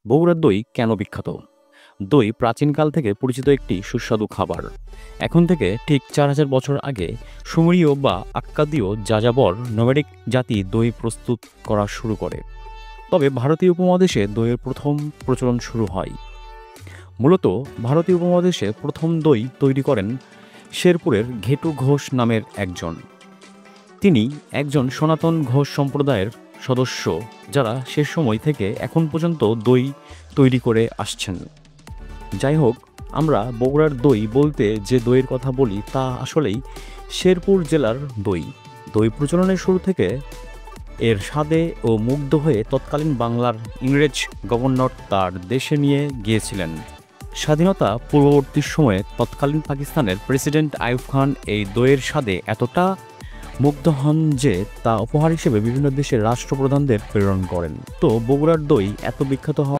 বগুড়ার দই কেন বিখ্যাত? দই প্রাচীনকাল থেকে পরিচিত একটি সুস্বাদু খাবার। এখন থেকে ঠিক ৪,০০০ বছর আগে সুমেরীয় বা আক্কাদীয় যাযাবর নোম্যাডিক জাতি দই প্রস্তুত করা শুরু করে। তবে ভারতীয় উপমহাদেশে দইয়ের প্রথম প্রচলন শুরু হয়। মূলত ভারতীয় উপমহাদেশে প্রথম দই তৈরি করেন শেরপুরের ঘেটু ঘোষ নামের একজন। তিনি একজন সনাতন ঘোষ সম্প্রদায়ের সদস্য, যারা সে সময় থেকে এখন পর্যন্ত দই তৈরি করে আসছেন। যাই হোক, আমরা বগুড়ার দই বলতে যে দইয়ের কথা বলি তা আসলেই শেরপুর জেলার দই। দই প্রচলনের শুরু থেকে এর স্বাদে ও মুগ্ধ হয়ে তৎকালীন বাংলার ইংরেজ গভর্নর তার দেশে নিয়ে গিয়েছিলেন। স্বাধীনতা পূর্ববর্তী সময়ে তৎকালীন পাকিস্তানের প্রেসিডেন্ট আইয়ুব খান এই দইয়ের স্বাদে এতটা মুগ্ধ হন যে তা উপহার হিসেবে বিভিন্ন দেশের রাষ্ট্রপ্রধানদের প্রেরণ করেন। তো বগুড়ার দই এত বিখ্যাত হওয়া